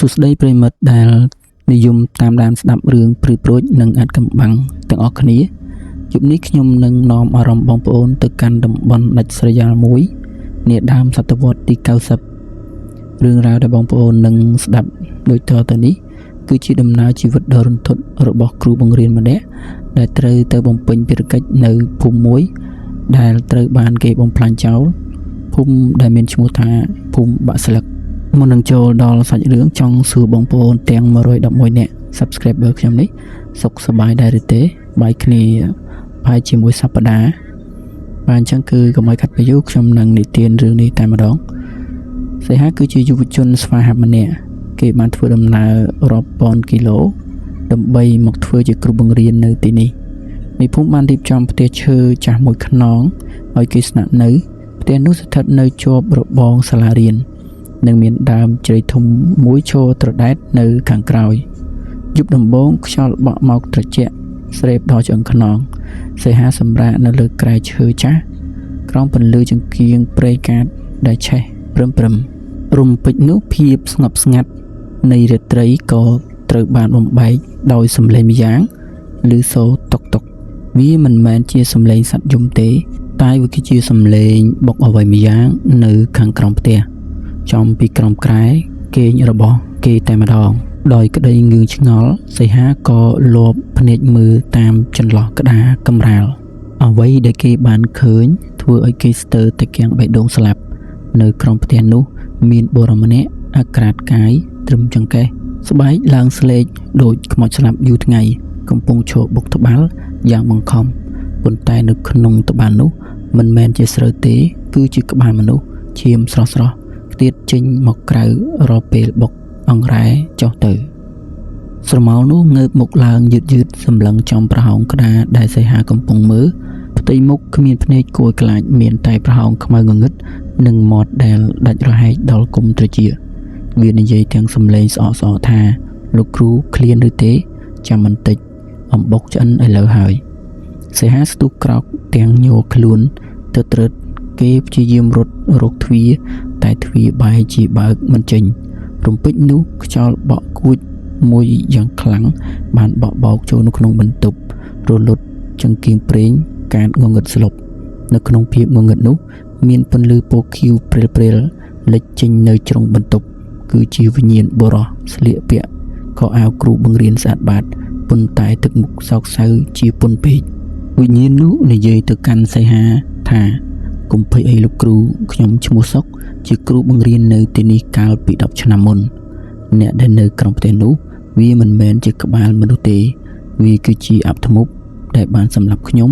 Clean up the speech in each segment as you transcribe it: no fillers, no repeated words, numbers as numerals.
សួស្តីប្រិមិត្តដែលនិយមតាមដានស្ដាប់រឿងព្រឺព្រួចនិងអាចកំបាំងទាំងអស់គ្នាយប់នេះខ្ញុំនឹងនាំអារម្មណ៍បងប្អូនទៅកាន់តំបន់ដាច់ស្រយាលមួយនាដើមសតវត្សទី90រឿងរ៉ាវដែលបងប្អូននឹងស្ដាប់ដូចតទៅនេះគឺជាដំណើរជីវិតដ៏រន្ធត់របស់គ្រូបង្រៀនម្នាក់ដែលត្រូវទៅបំពេញភារកិច្ចនៅភូមិមួយដែលត្រូវបានគេបំផ្លាញចោលភូមិដែលមានឈ្មោះថាភូមិបាក់ស្លឹកមុននឹងចូលដល់សាច់រឿងចង់សួរបងប្អូនទាំង111នាក់ Subscriber ខ្ញុំនេះសុខសប្បាយដែរឬទេបាយគ្នាប្រហែលជាមួយសប្តាហ៍បាទអញ្ចឹងគឺកុំឲ្យខាត់ពេលយូរខ្ញុំនឹងនិទានរឿងនេះតែម្ដងសេហាគឺជាយុវជនស្វាហាប់ម្នាក់គេបានធ្វើដំណើររាប់ពាន់គីឡូដើម្បីមកធ្វើជាគ្រូបង្រៀននៅទីនេះមេភូមិបានរៀបចំផ្ទះឈើចាស់មួយខ្នងឲ្យគេស្នាក់នៅផ្ទះនោះស្ថិតនៅជាប់របងសាលារៀននិងមានដើមជ្រៃធំមួយឈរត្រដែតនៅខាងក្រោយយប់ដំបូងខ្យល់បក់មកត្រជាក់ស្រេបដល់ឆ្អឹងខ្នងសេហាសម្រាកនៅលើក្រែឈើចាស់ក្រោមពន្លឺចង្គៀងព្រៃកាតដែលឆេះព្រឹមរំពេចនោះភាពស្ងប់ស្ងាត់នៃរាត្រីក៏ត្រូវបានបំបែកដោយសំឡេងម្យ៉ាងឬសូរតុកវាមិនមែនជាសំឡេងសត្វយំទេតែវាគឺជាសំឡេងបុកអ្វីម្យ៉ាងនៅខាងក្រោមផ្ទះចំពីក្រោមក្រែគេងរបស់គេតែម្ដងដោយក្តីងឿងឆ្ងល់សីហាក៏លបភ្នែកមើលតាមចន្លោះក្តារកម្រាលអ្វីដែលគេបានឃើញធ្វើឲ្យគេស្ទើរតែគាំងបេះដូងស្លាប់នៅក្រោមផ្ទះនោះមានបុរសម្នាក់អាក្រាតកាយត្រឹមចង្កេះស្បែកឡើងស្លេកដូចខ្មោចស្លាប់យូរថ្ងៃកំពុងឈរបុកត្បាល់យ៉ាងបង្ខំប៉ុន្តែនៅក្នុងត្បាល់នោះមិនមែនជាស្រូវទេគឺជាក្បាលមនុស្សឈាមស្រស់ខ្ទាតចេញមកក្រៅរាល់ពេលបុកអង្រែចុះទៅស្រមោលនោះងើបមុខឡើងយឺតសម្លឹងចំប្រហោងក្តារដែលសីហាកំពុងមើលផ្ទៃមុខគ្មានភ្នែកគួរខ្លាចមានតែប្រហោងខ្មៅងងឹតនិងមាត់ដែលដាច់រហែកដល់គុំត្រចៀកវានិយាយទាំងសំឡេងស្អកថាលោកគ្រូឃ្លានឬទេចាំបន្តិចអំបុកឆ្អិនឥឡូវហើយសីហាស្ទុះក្រោកទាំងញ័រខ្លួនទៅត្រើតគេព្យាយាមរត់រកទ្វារតែទ្វារបែរជាបើកមិនចេញរំពេចនោះខ្យល់បក់គួចមួយយ៉ាងខ្លាំងបានបក់បោកចូលនៅក្នុងបន្ទប់រលត់ចង្គៀងប្រេងកាតងងឹតស្លុបនៅក្នុងភាពងងឹតនោះមានពន្លឺពណ៌ខៀវព្រិលលេចចេញនៅជ្រុងបន្ទប់គឺជាវិញ្ញាណបុរសស្លៀកពាក់ខោអាវគ្រូបង្រៀនស្អាតបាតប៉ុន្តែទឹកមុខសោកសៅជាពន់ពេកវិញ្ញាណនោះនិយាយទៅកាន់សីហាថាកុំភ័យអីលោកគ្រូខ្ញុំឈ្មោះសុកជាគ្រូបង្រៀននៅទីនេះកាលពី10ឆ្នាំមុនអ្នកដែលនៅក្រោមផ្ទះនោះវាមិនមែនជាក្បាលមនុស្សទេវាគឺជាអប្ធមុខដែលបានសម្លាប់ខ្ញុំ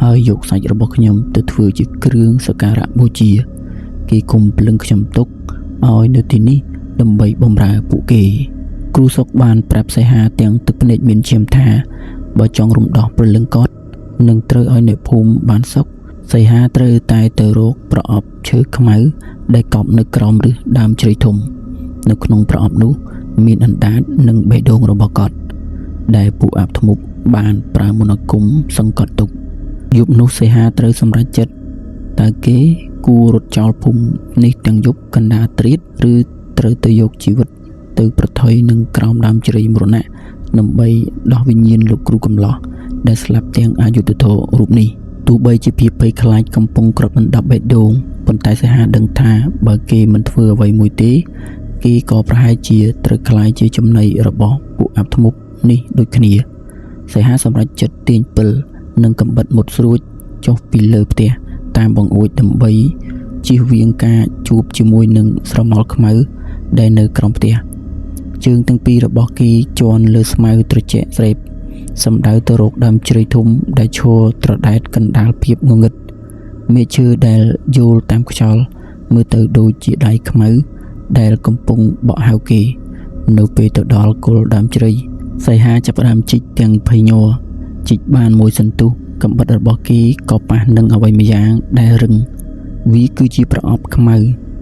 ហើយយកសាច់របស់ខ្ញុំទៅធ្វើជាគ្រឿងសក្ការៈបូជាគេគុំភ្លឹងខ្ញុំទុកឲ្យនៅទីនេះដើម្បីបម្រើពួកគេគ្រូសុកបានប្រាប់សីហាទាំងទឹកភ្នែកមានឈាមថាបើចង់រំដោះព្រលឹងកត់នឹងត្រូវឲ្យអ្នកភូមិបានសុខសីហាត្រូវតែទៅរកប្រអប់ឈើខ្មៅដែលកប់នៅក្រោមឫសដើមជ្រៃធំនៅក្នុងប្រអប់នោះមានអណ្ដាតនិងបេះដូងរបស់គាត់ដែលពួកអាបធ្មប់បានប្រើមន្តអាគមសង្កត់ទុកយប់នោះសីហាត្រូវសម្រេចចិត្តតើគេគួររត់ចោលភូមិនេះទាំងយប់កណ្ដាលត្រៀតឬត្រូវទៅយកជីវិតទៅប្រថុយនឹងក្រោមដើមជ្រៃមរណៈដើម្បីដោះវិញ្ញាណលោកគ្រូកំឡោះដែលស្លាប់ទាំងអយុធធម៌រូបនេះទោះបីជាភាពភ័យខ្លាចកំពុងគ្របដណ្ដប់បេះដូងប៉ុន្តែសីហាដឹងថាបើគេមិនធ្វើអ្វីមួយទេគេក៏ប្រហែលជាត្រូវក្លាយជាចំណីរបស់ពួកអាបធ្មប់នេះដូចគ្នាសីហាសម្រេចចិត្តទាញពិលនិងកំបិតមុតស្រួចចុះពីលើផ្ទះតាមបង្អួចដើម្បីជៀសវាងការជួបជាមួយនឹងស្រមោលខ្មៅដែលនៅក្រោមផ្ទះជើងទាំងពីររបស់គេជន់លើស្មៅត្រជាក់ស្រេបសំដៅទៅរកដើមជ្រៃធំដែលឈរត្រដែតកណ្ដាលភាពងងឹតមេឃឈើដែលយូលតាមខ្យល់មើលទៅដូចជាដៃខ្មៅដែលកំពុងបក់ហៅគេនៅពេលទៅដល់គល់ដើមជ្រៃសីហាចាប់ផ្ដើមជីកទាំងភ័យញ័រជីកបានមួយសន្ទុះកំបិតរបស់គេក៏ប៉ះនឹងអ្វីម្យ៉ាងដែលរឹងវាគឺជាប្រអប់ខ្មៅ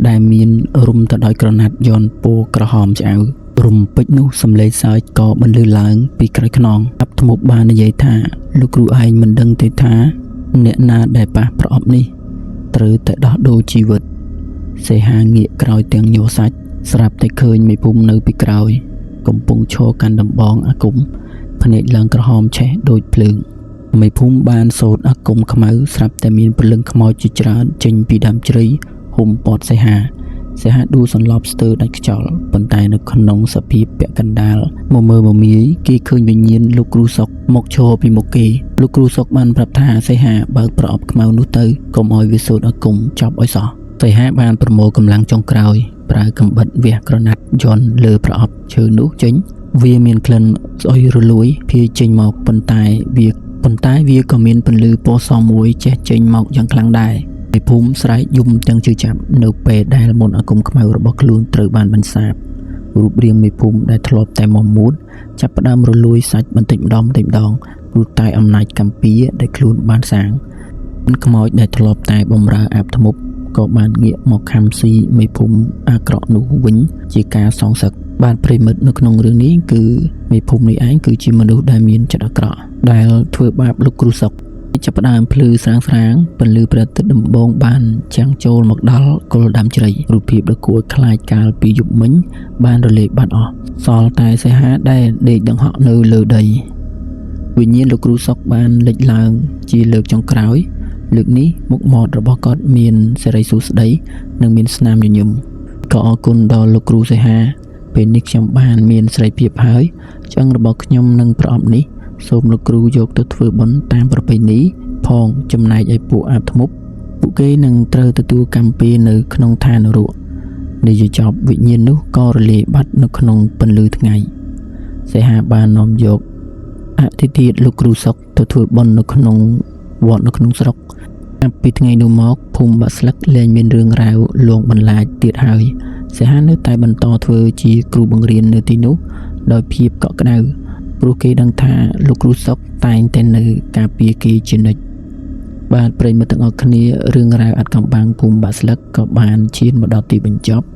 ដែលមានរុំទៅដោយក្រណាត់យន្តពណ៌ក្រហមឆ្អៅរំពេចនោះសំឡេងសើចក៏បន្លឺឡើងពីក្រោយខ្នងអាប់ធ្មប់បាននិយាយថាលោកគ្រូឯងមិនដឹងទេថាអ្នកណាដែលប៉ះប្រអប់នេះត្រូវតែដោះដូរជីវិតសីហាងាកក្រោយទាំងញ័រសាច់ ស្រាប់តែឃើញមេភូមិនៅពីក្រោយកំពុងឈរកាន់ដំបងអាគមភ្នែកឡើងក្រហមឆេះដូចភ្លើងមេភូមិបានសូត្រអាគមខ្មៅស្រាប់តែមានព្រលឹងខ្មោចជាច្រើនចេញពីដើមជ្រៃហុំព័ទ្ធសីហាដួលសន្លប់ស្ទើរដាច់ខ្យល់ប៉ុន្តែនៅក្នុងសភាពពាក់កណ្ដាលមមាយគេឃើញវិញ្ញាណលោកគ្រូសុកមកឈរពីមុខគេលោកគ្រូសុកបានប្រាប់ថាសីហាបើកប្រអប់ខ្មៅនោះទៅកុំឲ្យវាសូត្រអាគមចប់ឲ្យសោះសីហាបានប្រមូលកម្លាំងចុងក្រោយប្រើកាំបិតវះក្រណាត់យន់លើប្រអប់ឈើនោះចេញវាមានក្លិនស្អុយរលួយភាយចេញមកប៉ុន្តែវាក៏មានពន្លឺពណ៌សមួយចេះចេញមកយ៉ាងខ្លាំងដែរមេភូមិស្រែកយំទាំងជឿចាប់នៅពេលដែលមន្តអាគមខ្មៅរបស់ខ្លួនត្រូវបានបន្សាបរូបរាងមេភូមិដែលធ្លាប់តែមមូតចាប់ផ្ដើមរលួយសាច់បន្តិចម្ដងព្រោះតែអំណាចកម្ពីដែលខ្លួនបានសាងខ្មោចដែលធ្លាប់តែបំរើអាបធ្មប់ក៏បានងាកមកខំស៊ីមេភូមិអាក្រក់នោះវិញជាការសងសឹកបានប្រិមិត្តនៅក្នុងរឿងនេះគឺមេភូមិនេះឯងគឺជាមនុស្សដែលមានចិត្តអាក្រក់ដែលធ្វើបាបលោកគ្រូសុកចាប់ផ្ដើមភ្លឺស្រាងពន្លឺព្រះអាទិត្យដំបងបានចាំងចូលមកដល់គល់ដើមជ្រៃរូបភាពដ៏គួរខ្លាចកាលពីយប់មិញបានរលាយបាត់អស់សល់តែសីហាដែលដេកដង្ហក់នៅលើដីវិញ្ញាណលោកគ្រូសុកបានលេចឡើងជាលើកចុងក្រោយលើកនេះមុខមាត់របស់គាត់មានសេរីសួស្តីនិងមានស្នាមញញឹមក៏អរគុណដល់លោកគ្រូសីហាពេលនេះខ្ញុំបានមានសេរីភាពហើយឆ្អឹងរបស់ខ្ញុំនឹងប្រអប់នេះសូមលោកគ្រូយកទៅធ្វើបុណ្យតាមប្រពៃណីផងចំណែកឲ្យពួកអាបធ្មប់ពួកគេនឹងត្រូវទទួលកម្មពីនៅក្នុងឋាននរកនេះចប់វិញ្ញាណនោះក៏រលាយបាត់នៅក្នុងពន្លឺថ្ងៃសីហាបាននាំយកអធិធិធលោកគ្រូសុកទៅធ្វើបុណ្យនៅក្នុងវត្តនៅក្នុងស្រុកពីថ្ងៃនោះមកភូមិបាក់ស្លឹកលែងមានរឿងរ៉ាវលងបន្លាចទៀតហើយសីហានៅតែបន្តធ្វើជាគ្រូបង្រៀននៅទីនោះដោយភាពកក់ក្ដៅព្រោះគេដឹងថាលោកគ្រូសុកតែងតែនៅការពារគេជានិច្ចបាទប្រិយមិត្តទាំងអស់គ្នារឿងរ៉ាវអាត់កំបាំងភូមិបាក់ស្លឹកក៏បានឈានមកដល់ទីបញ្ចប់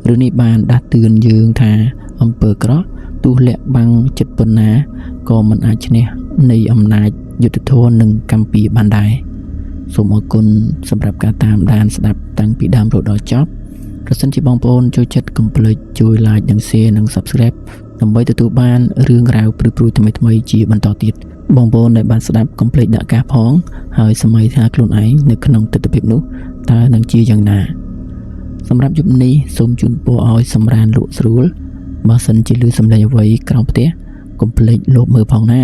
រឿងនេះបានដាស់តឿនយើងថាអំពើក្រក់ទោះលាក់បាំងចិត្តប៉ុណ្ណាក៏មិនអាចឈ្នះនៃអំណាចយុត្តិធម៌និងកម្មពៀបានដែរសូមអរគុណសម្រាប់ការតាមដានស្ដាប់តាំងពីដើមរហូតដល់ចប់ប្រសិនជាបងប្អូនចូលចិត្តកុំភ្លេចជួយ like និង share និង subscribe ដើម្បីទទួលបានរឿងរ៉ាវព្រឹកថ្មីជាបន្តទៀតបងប្អូនដែលបានស្ដាប់កុំភ្លេចដាក់កាសផងហើយសម័យថាខ្លួនឯងនៅក្នុងទស្សនវិជ្ជានោះតើនឹងជាយ៉ាងណាសម្រាប់យប់នេះសូមជូនពរឲ្យសម្រានលក់ស្រួលបើសិនជាឮសំឡេងអ្វីក្រោមផ្ទះកុំភ្លេចលបមើលផងណា